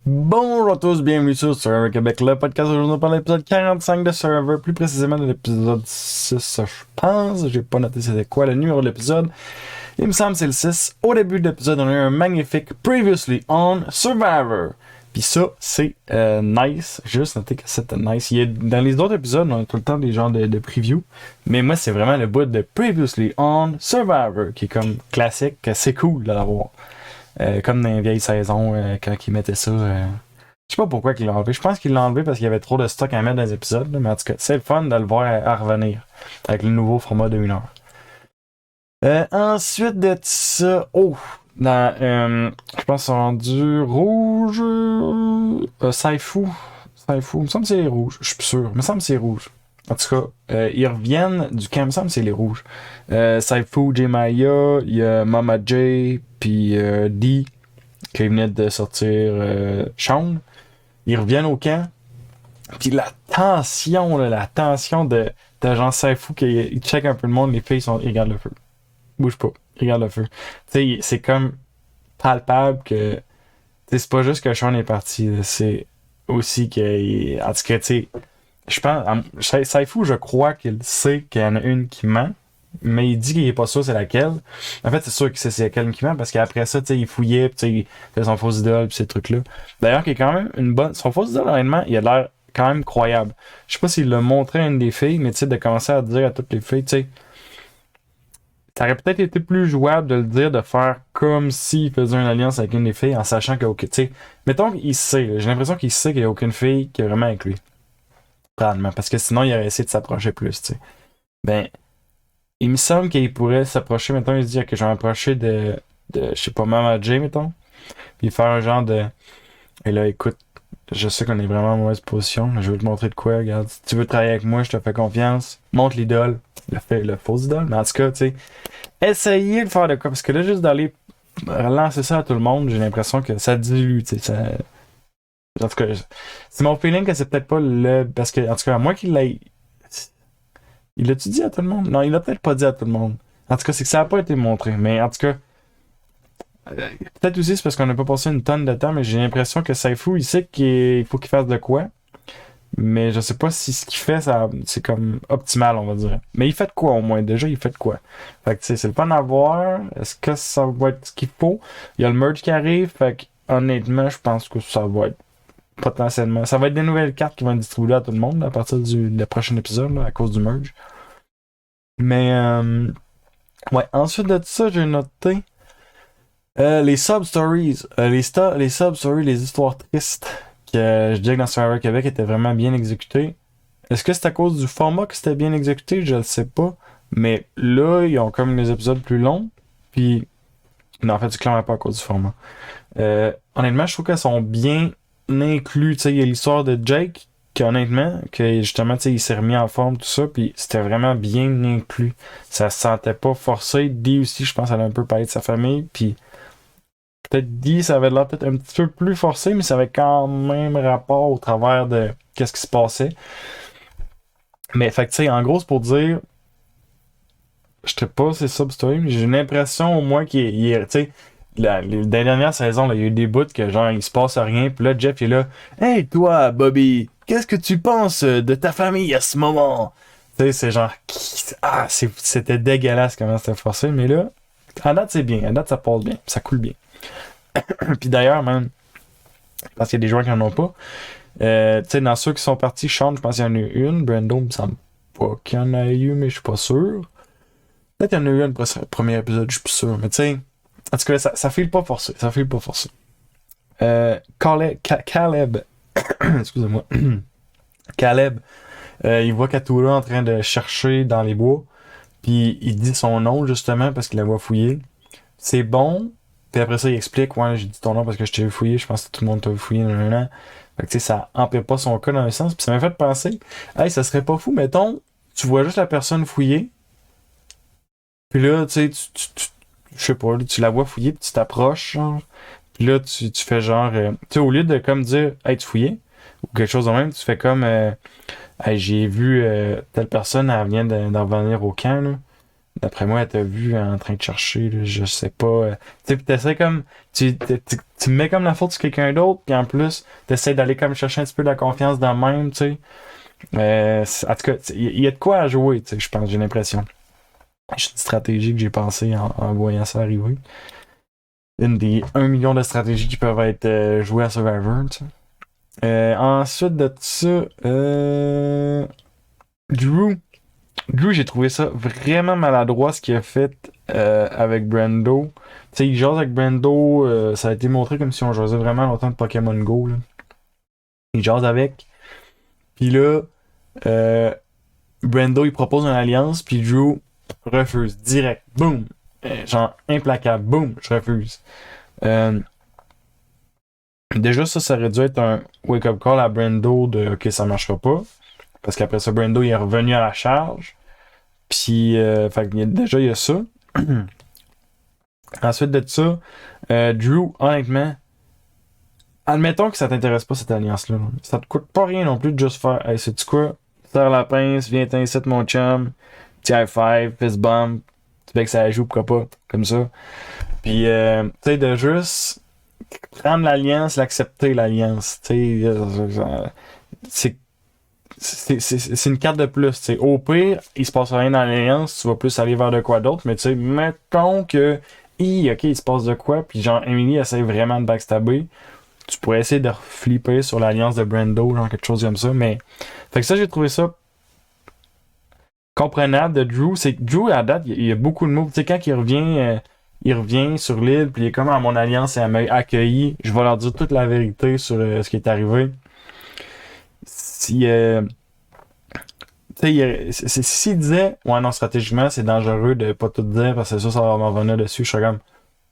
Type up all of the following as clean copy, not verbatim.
Bonjour à tous, bienvenue sur Server Québec, le podcast. Aujourd'hui on parle de l'épisode 45 de Server, plus précisément de l'épisode 6, je pense. J'ai pas noté c'était quoi le numéro de l'épisode. Il me semble que c'est le 6. Au début de l'épisode, on a eu un magnifique Previously on Survivor. Puis ça, c'est nice. J'ai juste noté que c'était nice. Dans les autres épisodes, on a tout le temps des genres de preview. Mais moi, c'est vraiment le bout de Previously on Survivor, qui est comme classique, que c'est cool de l'avoir. Comme dans les vieilles saisons, quand ils mettaient ça. Je sais pas pourquoi ils l'ont enlevé. Je pense qu'ils l'ont enlevé parce qu'il y avait trop de stock à mettre dans les épisodes. Là, mais en tout cas, c'est le fun de le voir à revenir avec le nouveau format de 1 heure. Ensuite de ça, je pense qu'ils sont rendus rouge. Saifu. Il me semble que c'est les rouges. Je suis plus sûr. Il me semble que c'est rouge. En tout cas, ils reviennent du camp. Il me semble que c'est les rouges. Saifu, Jemaya, il y a Mama J, puis Dee, qui venait de sortir Sean. Ils reviennent au camp. Puis la tension de Jean Saifu qui check un peu le monde, les filles ils regardent le feu. Bouge pas, regarde le feu. Tu sais, c'est comme palpable que c'est pas juste que Sean est parti, là, c'est aussi que en tout cas, tu sais, je pense Saifu, je crois qu'il sait qu'il y en a une qui ment, mais il dit qu'il est pas sûr c'est laquelle. En fait, c'est sûr que c'est laquelle qui ment parce qu'après ça, tu sais, il fouillait, tu sais, il fait son faux idole pis ces trucs-là. D'ailleurs, qui est quand même une bonne son faux idole, honnêtement, il a l'air quand même croyable. Je sais pas s'il l'a montré à une des filles, mais tu sais, de commencer à dire à toutes les filles, tu sais, ça aurait peut-être été plus jouable de le dire, de faire comme s'il faisait une alliance avec une des filles en sachant qu'il y a aucune. Tu sais, mettons qu'il sait, là, j'ai l'impression qu'il sait qu'il n'y a aucune fille qui est vraiment avec lui. Probablement. Parce que sinon, il aurait essayé de s'approcher plus, tu sais. Ben, il me semble qu'il pourrait s'approcher, mettons, il se dit que je vais m'approcher je sais pas, Mama J, mettons. Puis faire un genre de. Et là, écoute, je sais qu'on est vraiment en mauvaise position. Je veux te montrer de quoi, regarde. Si tu veux travailler avec moi, je te fais confiance. Montre l'idole. Le faux idole. Mais en tout cas, tu sais. Essayez de faire de quoi. Parce que là, juste d'aller relancer ça à tout le monde, j'ai l'impression que ça dilue, tu sais. En tout cas, c'est mon feeling que c'est peut-être pas le. Parce que, en tout cas, à moins qu'il l'ait. Il l'a-tu dit à tout le monde? Non, il l'a peut-être pas dit à tout le monde. En tout cas, c'est que ça a pas été montré. Mais en tout cas, peut-être aussi c'est parce qu'on n'a pas passé une tonne de temps, mais j'ai l'impression que Saifu, il sait qu'il faut qu'il fasse de quoi. Mais je sais pas si ce qu'il fait, c'est comme optimal, on va dire. Mais il fait de quoi au moins? Déjà, il fait de quoi? Fait que tu sais, c'est le fun à voir. Est-ce que ça va être ce qu'il faut? Il y a le merge qui arrive, fait que honnêtement, je pense que ça va être potentiellement. Ça va être des nouvelles cartes qui vont être distribuées à tout le monde là, à partir du prochain épisode, là, à cause du merge. Mais ouais, ensuite de ça, j'ai noté les sub-stories. Les sub-stories, les histoires tristes que je dirais que dans Survivor Québec étaient vraiment bien exécutées. Est-ce que c'est à cause du format que c'était bien exécuté? Je le sais pas. Mais là, ils ont comme les épisodes plus longs. Puis, non, en fait, c'est clairement pas à cause du format. Honnêtement, je trouve qu'elles sont bien inclus. Tu sais, il y a l'histoire de Jake, qui honnêtement, que justement, tu sais, il s'est remis en forme, tout ça. Puis, c'était vraiment bien inclus. Ça se sentait pas forcé. Dee aussi, je pense, elle a un peu parlé de sa famille. Puis, peut-être Dee, ça avait l'air peut-être un petit peu plus forcé, mais ça avait quand même rapport au travers de qu'est-ce qui se passait. Mais fait que tu sais, en gros, c'est pour dire, je sais pas c'est sub-story, mais j'ai l'impression au moins tu sais, dans les dernières saisons, là, il y a eu des bouts que genre, il se passe rien, puis là, Jeff il est là, hey toi, Bobby, qu'est-ce que tu penses de ta famille à ce moment? Tu sais, c'est genre, c'était dégueulasse comment c'était forcé, mais là, à date, c'est bien, à date, ça passe bien, ça coule bien. Puis d'ailleurs, même, parce qu'il y a des joueurs qui en ont pas, tu sais, dans ceux qui sont partis, Sean, je pense qu'il y en a eu une. Brando, il me semble pas qu'il y en a eu, mais je suis pas sûr. Peut-être qu'il y en a eu une pour ce premier épisode, je suis plus sûr. Mais tu sais, en tout cas, ça file pas forcé. Ça file pas forcé. Caleb, excusez-moi. Caleb, il voit Katura en train de chercher dans les bois. Puis il dit son nom, justement, parce qu'il la voit fouiller. C'est bon. Puis après ça, il explique, ouais, j'ai dit ton nom parce que je t'ai vu fouiller. Je pense que tout le monde t'a vu fouiller. Nan. Fait que tu sais, ça empire pas son cas dans un sens. Puis ça m'a fait penser, hey, ça serait pas fou, mettons, tu vois juste la personne fouiller. Puis là, tu sais, je sais pas, là, tu la vois fouiller, puis tu t'approches, genre. Puis là, tu fais genre, tu sais, au lieu de comme dire, hey, tu fouillais, ou quelque chose de même, tu fais comme, hey, j'ai vu telle personne, elle vient d'en revenir au camp, là. D'après moi, elle t'a vu en train de chercher, là, je sais pas. Tu sais, pis t'essaies comme. Tu mets comme la faute sur quelqu'un d'autre, puis en plus, t'essaies d'aller comme chercher un petit peu de la confiance dans le même, tu sais. En tout cas, il y a de quoi à jouer, tu sais, je pense, j'ai l'impression. C'est une stratégie que j'ai pensée en voyant ça arriver. Une des 1 million de stratégies qui peuvent être jouées à Survivor, tu sais. Ensuite de ça, Drew. Drew, j'ai trouvé ça vraiment maladroit ce qu'il a fait avec Brando. Tu sais, il jase avec Brando, ça a été montré comme si on jasait vraiment longtemps de Pokémon Go, là. Il jase avec. Puis là, euh, Brando, il propose une alliance, puis Drew refuse direct. Boom! Genre, implacable. Boom! Je refuse. Euh, Déjà, ça aurait dû être un wake-up call à Brando de OK, ça marchera pas. Parce qu'après ça, Brando il est revenu à la charge. Puis, fait que déjà, il y a ça. Ensuite de ça, Drew, honnêtement, admettons que ça t'intéresse pas cette alliance-là. Là. Ça te coûte pas rien non plus de juste faire hey, sais-tu quoi? Serre la pince, viens t'incite mon chum, petit high five, fist bump, tu veux que ça joue, pourquoi pas, comme ça. Puis, tu sais, de juste prendre l'alliance, l'accepter l'alliance. Tu sais, c'est c'est une carte de plus. T'sais. Au pire, il se passe rien dans l'alliance, tu vas plus aller vers de quoi d'autre, mais tu sais, mettons que ok, il se passe de quoi, puis genre Emily essaie vraiment de backstabber, tu pourrais essayer de flipper sur l'alliance de Brando, genre quelque chose comme ça, mais. Fait que ça, j'ai trouvé ça comprenable de Drew. C'est que Drew, à date, il y a beaucoup de moves. Tu sais, quand il revient sur l'île, puis il est comme à mon alliance et elle m'a accueilli, je vais leur dire toute la vérité sur ce qui est arrivé. Si, tu sais, s'il disait, ouais, non, stratégiquement, c'est dangereux de pas tout dire parce que ça va m'en revenir dessus, je serais comme,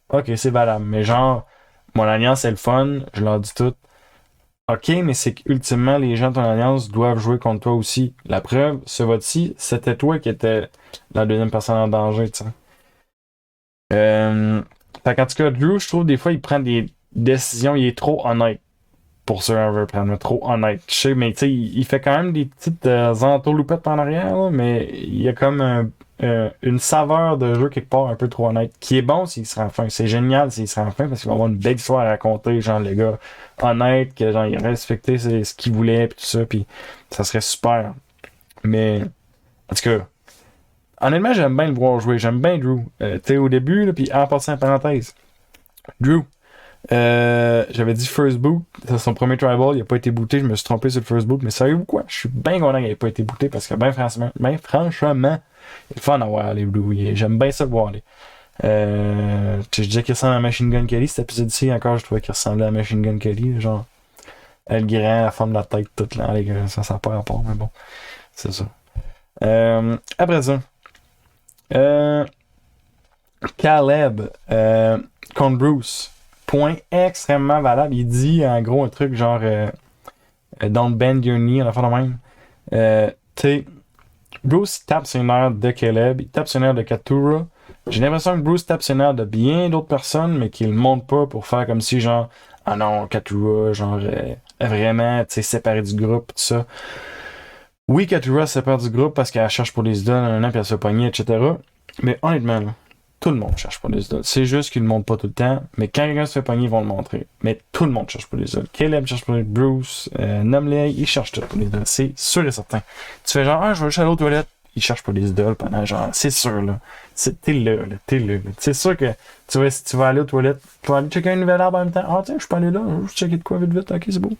ok, c'est valable. Mais genre, mon alliance, c'est le fun, je leur dis tout. Ok, mais c'est qu'ultimement, les gens de ton alliance doivent jouer contre toi aussi. La preuve, ce vote-ci, c'était toi qui étais la deuxième personne en danger, tu sais. Fait qu'en tout cas, Drew, je trouve des fois, il prend des décisions, il est trop honnête pour Survivor, prendre trop honnête. Je sais, mais tu sais, il fait quand même des petites entourloupettes en arrière, là, mais il y a comme une saveur de jeu quelque part un peu trop honnête, qui est bon s'il se rend fin. C'est génial s'il se rend fin parce qu'il va avoir une belle histoire à raconter, genre le gars honnête, que genre il a respecté ce qu'il voulait pis tout ça, puis ça serait super. Mais en tout cas, honnêtement, j'aime bien le voir jouer, j'aime bien Drew. Tu sais, au début, là, puis en passant en parenthèse, Drew. J'avais dit First Boot, c'est son premier tribal, il a pas été booté, je me suis trompé sur le First Boot, mais savez-vous quoi? Je suis bien content qu'il ait pas été booté parce que franchement, il est fun à voir les Blue. J'aime bien ça le voir. Je disais qu'il ressemble à Machine Gun Kelly, cet épisode-ci encore, je trouvais qu'il ressemblait à Machine Gun Kelly, genre elle grand, la forme de la tête toute là, ça n'a pas rapport, mais bon, c'est ça. Après ça, Caleb contre Bruce. Point extrêmement valable. Il dit en gros un truc genre Don't bend your knee, on a fait le même. Tu sais, Bruce tape sur une heure de Caleb, il tape sur une heure de Katura. J'ai l'impression que Bruce tape sur une heure de bien d'autres personnes, mais qu'il le montre pas pour faire comme si genre ah non, Katura, genre vraiment, tu sais, séparé du groupe, tout ça. Oui, Katura se sépare du groupe parce qu'elle cherche pour les idoles un an puis elle se pogner, etc. Mais honnêtement, là, tout le monde cherche pour les idoles. C'est juste qu'ils le montrent pas tout le temps. Mais quand quelqu'un se fait pogner, ils vont le montrer. Mais tout le monde cherche pour les idoles. Caleb cherche pour les Bruce, Nomley, ils cherchent tout pour les idoles. C'est sûr et certain. Tu fais genre, je vais juste aller aux toilettes. Ils cherchent pour les idoles pendant genre, c'est sûr, là. T'es là. C'est sûr que si tu vas aller aux toilettes, tu vas aller checker un nouvel arbre en même temps. Ah, tiens, je peux aller là, je vais checker de quoi vite. Ok, c'est beau.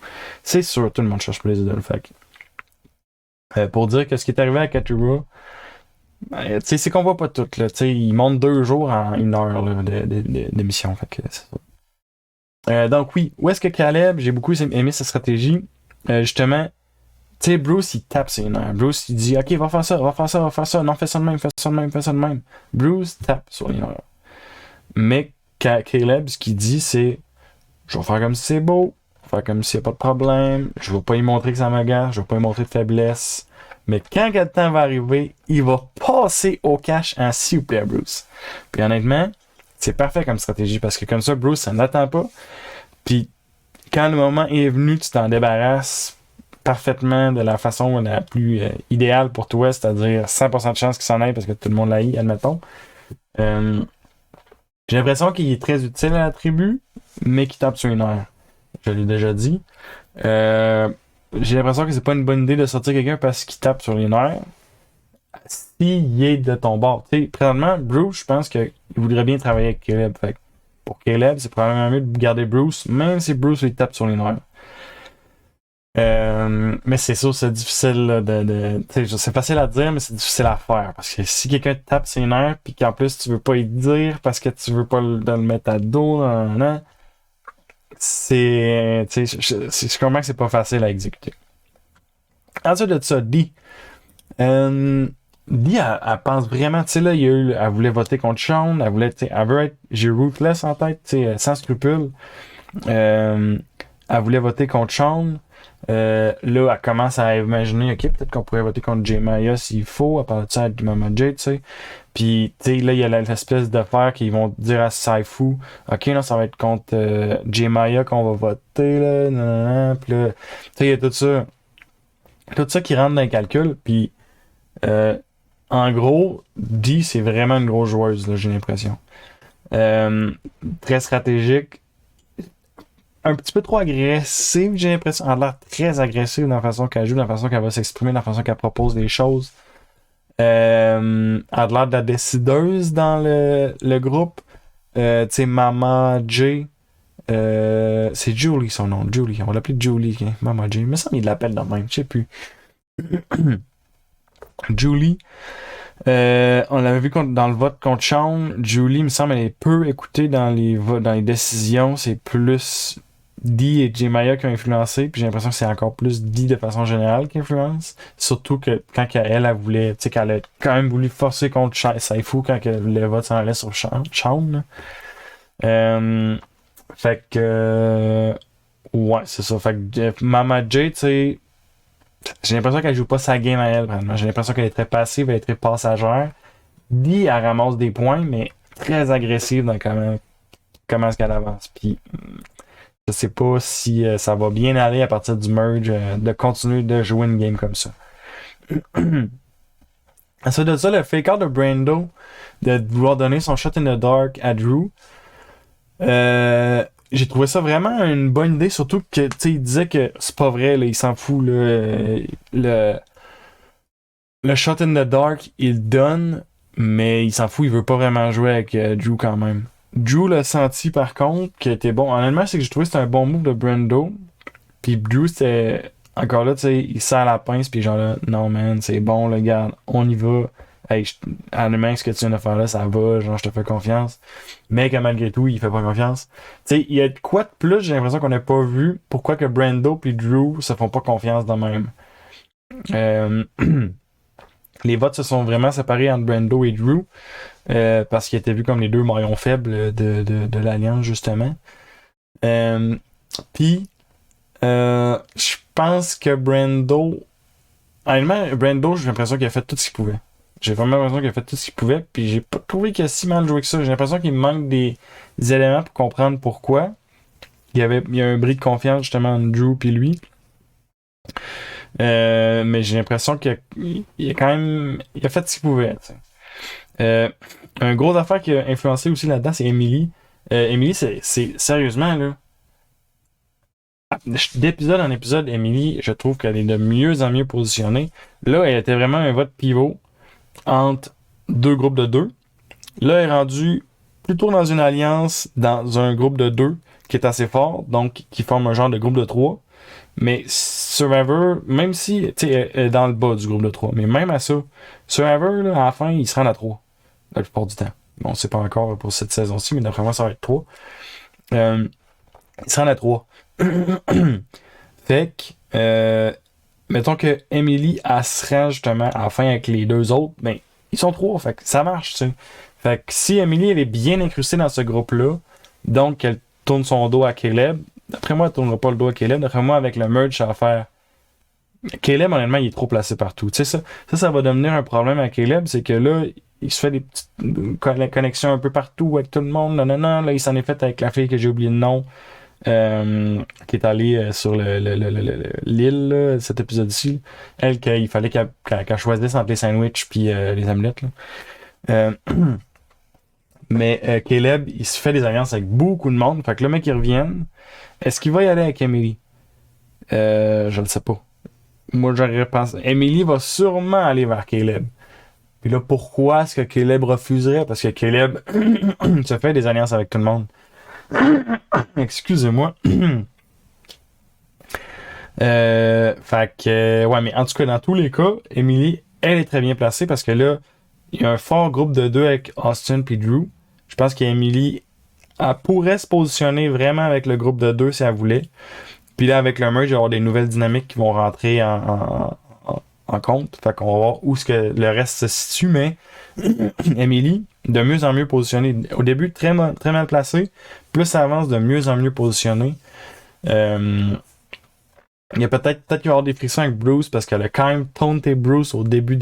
C'est sûr, tout le monde cherche pour les idoles. Fait pour dire que ce qui est arrivé à Katura, ben, c'est qu'on voit pas tout. Là, ils montent 2 jours en 1 heure là, d'émission. Fait que c'est ça. Donc oui, où est-ce que Caleb, j'ai beaucoup aimé sa stratégie. Justement, tu sais, Bruce, il tape ses nerfs. Bruce, il dit, OK, va faire ça. Non, fais ça de même. Bruce tape sur les nerfs. Mais Caleb, ce qu'il dit, c'est, je vais faire comme si c'est beau. Faire comme s'il n'y a pas de problème. Je vais pas lui montrer que ça m'agace. Je vais pas lui montrer de faiblesse. Mais quand le temps va arriver, il va passer au cash en s'il vous plaît, Bruce. Puis honnêtement, c'est parfait comme stratégie parce que comme ça, Bruce, ça n'attend pas. Puis quand le moment est venu, tu t'en débarrasses. parfaitement de la façon la plus idéale pour toi, c'est-à-dire 100% de chance qu'il s'en aille parce que tout le monde l'a eu, admettons. Euh, j'ai l'impression qu'il est très utile à la tribu, mais qu'il tape sur une nerfs. Je l'ai déjà dit. Euh, j'ai l'impression que c'est pas une bonne idée de sortir quelqu'un parce qu'il tape sur les nerfs. S'il est de ton bord. Tu sais, présentement, Bruce, je pense qu'il voudrait bien travailler avec Caleb. Fait que pour Caleb, c'est probablement mieux de garder Bruce, même si Bruce lui tape sur les nerfs. Mais c'est sûr, c'est difficile là, tu sais, c'est facile à dire, mais c'est difficile à faire. Parce que si quelqu'un te tape ses nerfs, puis qu'en plus tu veux pas y dire parce que tu veux pas le mettre à dos, c'est. Tu sais, je comprends que c'est pas facile à exécuter. Ensuite de ça, Dee. Dee, elle pense vraiment, tu sais, là, elle voulait voter contre Sean, elle voulait, tu sais, elle veut être, j'ai Ruthless en tête, tu sais, sans scrupule. Elle voulait voter contre Sean. Là, elle commence à imaginer, ok, peut-être qu'on pourrait voter contre J. Maya s'il faut, à part de ça, avec Mama J, tu sais. Puis, tu sais, là, il y a l'espèce d'affaire qu'ils vont dire à Saifu, ok, non, ça va être contre J. Maya qu'on va voter, là, nanana. Puis là, tu sais, il y a tout ça qui rentre dans le calcul, puis en gros, Dee, c'est vraiment une grosse joueuse, là, j'ai l'impression. Très stratégique, un petit peu trop agressive, j'ai l'impression. Elle a l'air très agressive dans la façon qu'elle joue, dans la façon qu'elle va s'exprimer, dans la façon qu'elle propose des choses. Elle a l'air de la décideuse dans le groupe. Tu sais, Mama J. C'est Julie son nom. Julie. On va l'appeler Julie. Okay? Mama J. Mais ça, il l'appelle de même. Je sais plus. Julie. On l'avait vu dans le vote contre Sean. Julie, me semble, elle est peu écoutée dans les décisions. C'est plus Dee et Jemaya qui ont influencé. Puis j'ai l'impression que c'est encore plus Dee de façon générale qui influence. Surtout que quand elle voulait, tu sais, qu'elle a quand même voulu forcer contre Saifu quand le vote s'en allait sur Sean. Fait que. Ouais, c'est ça. Fait que Mama J, tu sais. J'ai l'impression qu'elle joue pas sa game à elle, vraiment. J'ai l'impression qu'elle est très passive, elle est très passagère. Dee, elle ramasse des points, mais très agressive dans comment est-ce qu'elle avance. Puis, je sais pas si ça va bien aller à partir du merge, de continuer de jouer une game comme ça. Ensuite de ça, le fake out de Brando, de vouloir donner son shot in the dark à Drew. J'ai trouvé ça vraiment une bonne idée, surtout que, tu sais, il disait que c'est pas vrai, là, il s'en fout, le shot in the dark, il donne, mais il s'en fout, il veut pas vraiment jouer avec Drew quand même. Drew l'a senti, par contre, qui était bon. Honnêtement, c'est que j'ai trouvé que c'était un bon move de Brando, puis Drew, c'était, encore là, tu sais, il serre la pince, puis genre là, non, man, c'est bon, le gars, on y va. Hey, honnêtement, ce que tu viens de faire là, ça va, genre, je te fais confiance. Mais que malgré tout, il fait pas confiance. Tu sais, il y a de quoi de plus, j'ai l'impression qu'on n'a pas vu. Pourquoi que Brando et Drew se font pas confiance de même. Les votes se sont vraiment séparés entre Brando et Drew. Parce qu'ils étaient vus comme les deux maillons faibles de l'Alliance, justement. Puis, je pense que Brando... Honnêtement, Brando, j'ai l'impression qu'il a fait tout ce qu'il pouvait. J'ai vraiment l'impression qu'il a fait tout ce qu'il pouvait, puis j'ai pas trouvé qu'il a si mal joué que ça. J'ai l'impression qu'il manque des éléments pour comprendre pourquoi. Il y a un bris de confiance justement entre Drew et lui. Mais j'ai l'impression qu'il a quand même... Il a fait ce qu'il pouvait. Un gros affaire qui a influencé aussi là-dedans, c'est Emily. Emily, c'est sérieusement, là... D'épisode en épisode, Emily, je trouve qu'elle est de mieux en mieux positionnée. Là, elle était vraiment un vote pivot entre deux groupes de deux. Là, elle est rendue plutôt dans une alliance, dans un groupe de deux qui est assez fort, donc qui forme un genre de groupe de trois. Mais Survivor, même si, tu sais, elle est dans le bas du groupe de trois, mais même à ça, Survivor, là, à la fin, il se rend à trois, la plupart du temps. Bon, c'est pas encore pour cette saison-ci, mais d'après moi, ça va être trois. Il se rend à trois. Fait que, mettons que Emily, elle se rend justement à la fin avec les deux autres, ben, ils sont trois, fait que ça marche, tu sais. Fait que si Emily, elle est bien incrustée dans ce groupe-là, donc qu'elle tourne son dos à Caleb, d'après moi, elle tournera pas le dos à Caleb, d'après moi, avec le merge, ça va faire... Caleb, honnêtement, il est trop placé partout. Tu sais, ça va devenir un problème à Caleb, c'est que là, il se fait des petites connexions un peu partout avec tout le monde, non, là, il s'en est fait avec la fille que j'ai oublié le nom, qui est allée sur l'île, là, cet épisode-ci. Elle, qu'il fallait qu'elle choisisse entre les sandwichs puis les omelettes. Là. Euh, mais Caleb, il se fait des alliances avec beaucoup de monde. Fait que le mec, il revient. Est-ce qu'il va y aller avec Emily? Je ne sais pas. Moi, j'aurais pensé. Emily va sûrement aller vers Caleb. Puis là, pourquoi est-ce que Caleb refuserait? Parce que Caleb se fait des alliances avec tout le monde. Excusez-moi. Fait que, ouais, mais en tout cas, dans tous les cas, Emily, elle est très bien placée parce que là, il y a un fort groupe de deux avec Austin et Drew. Je pense qu'Emily, elle pourrait se positionner vraiment avec le groupe de deux si elle voulait. Puis là, avec le merge, il va y avoir des nouvelles dynamiques qui vont rentrer en compte. Fait qu'on va voir où ce que le reste se situe, mais Emily, de mieux en mieux positionnée. Au début, très mal placée. Plus ça avance, de mieux en mieux positionnée. Il y a peut-être qu'il va y avoir des frictions avec Bruce parce qu'elle a quand même taunté Bruce au début,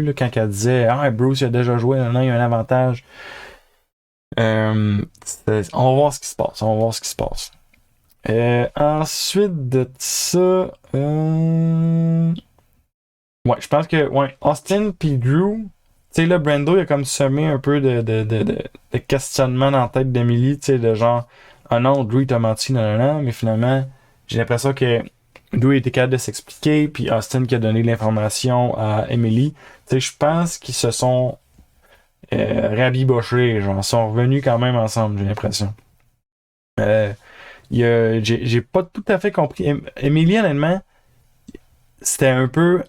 là, quand elle disait Ah, Bruce il a déjà joué, non, il y a un avantage. On va voir ce qui se passe. Ensuite de ça, ouais, je pense que Austin puis Drew, tu sais, là, Brando, il a comme semé un peu de questionnement dans la tête d'Emily, tu sais, de genre, ah non, Drew, il t'a menti, non, mais finalement, j'ai l'impression que Drew était capable de s'expliquer, puis Austin qui a donné l'information à Emily. Tu sais, je pense qu'ils se sont rabibochés, genre, ils sont revenus quand même ensemble, j'ai l'impression. J'ai pas tout à fait compris. Emily, honnêtement, c'était un peu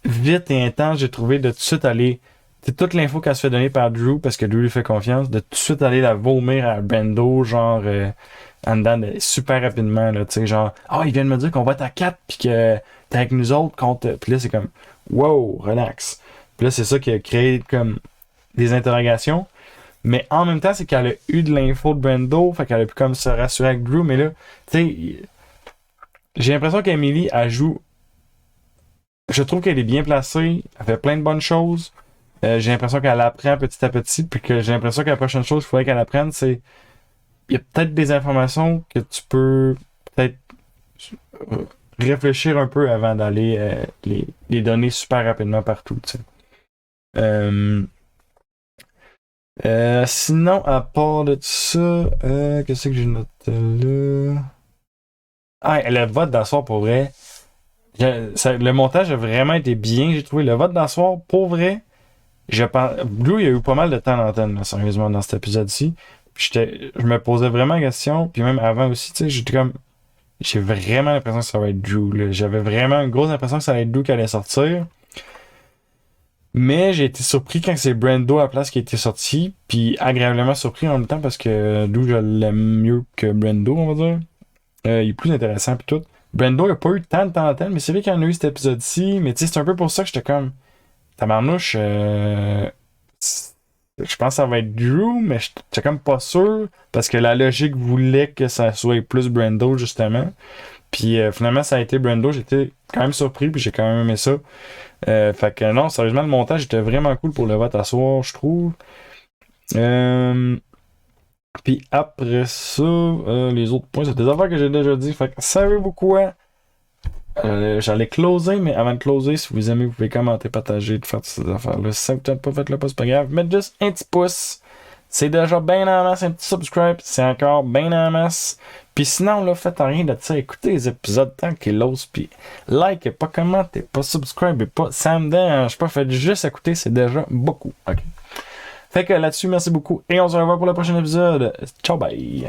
vite et intense, j'ai trouvé, de tout de suite aller. C'est toute l'info qu'elle se fait donner par Drew, parce que Drew lui fait confiance, de tout de suite aller la vomir à Brando, genre, en dedans, super rapidement, là, tu sais, genre, il vient de me dire qu'on va être à 4 puis que t'es avec nous autres contre. Puis là, c'est comme, wow, relax. Puis là, c'est ça qui a créé, comme, des interrogations. Mais en même temps, c'est qu'elle a eu de l'info de Brando, fait qu'elle a pu comme se rassurer avec Drew, mais là, tu sais, j'ai l'impression qu'Emily, elle joue. Je trouve qu'elle est bien placée, elle fait plein de bonnes choses. J'ai l'impression qu'elle apprend petit à petit, puis que j'ai l'impression que la prochaine chose qu'il faudrait qu'elle apprenne, c'est. Il y a peut-être des informations que tu peux peut-être réfléchir un peu avant d'aller les donner super rapidement partout, tu sais. Sinon, à part de ça, qu'est-ce que j'ai noté là? Ah, le vote d'asseoir pour vrai. Le montage a vraiment été bien, j'ai trouvé. Le vote d'asseoir pour vrai. Blue, il y a eu pas mal de temps d'antenne, là, sérieusement, dans cet épisode-ci. Puis je me posais vraiment la question, puis même avant aussi, tu sais, j'ai vraiment l'impression que ça va être Drew, là. J'avais vraiment une grosse impression que ça allait être Drew qui allait sortir. Mais j'ai été surpris quand c'est Brando à la place qui a été sorti, puis agréablement surpris en même temps parce que Drew, je l'aime mieux que Brando, on va dire. Il est plus intéressant puis tout. Brando a pas eu tant de temps d'antenne, mais c'est vrai qu'il y en a eu cet épisode-ci, mais tu sais, c'est un peu pour ça que j'étais comme tabarnouche, je pense que ça va être Drew, mais j'étais comme pas sûr parce que la logique voulait que ça soit plus Brando justement. Puis finalement ça a été Brando, j'étais quand même surpris puis j'ai quand même aimé ça. Fait que non, sérieusement le montage était vraiment cool pour le vote à soir, je trouve. Puis après ça, les autres points, c'est des affaires que j'ai déjà dit. Fait que savez-vous quoi? J'allais closer, mais avant de closer, si vous aimez, vous pouvez commenter, partager, de faire toutes ces affaires-là. Si ça vous tente pas, faites-le pas, c'est pas grave. Mettez juste un petit pouce. C'est déjà bien en masse, un petit subscribe, c'est encore bien en masse. Puis sinon, là, faites rien de ça. Écoutez les épisodes tant qu'ils l'osent. Puis like, pas commentez, pas subscribe, pas. Ça me dérange pas. Faites juste écouter, c'est déjà beaucoup. Ok. Fait que là-dessus, merci beaucoup. Et on se revoit pour le prochain épisode. Ciao, bye.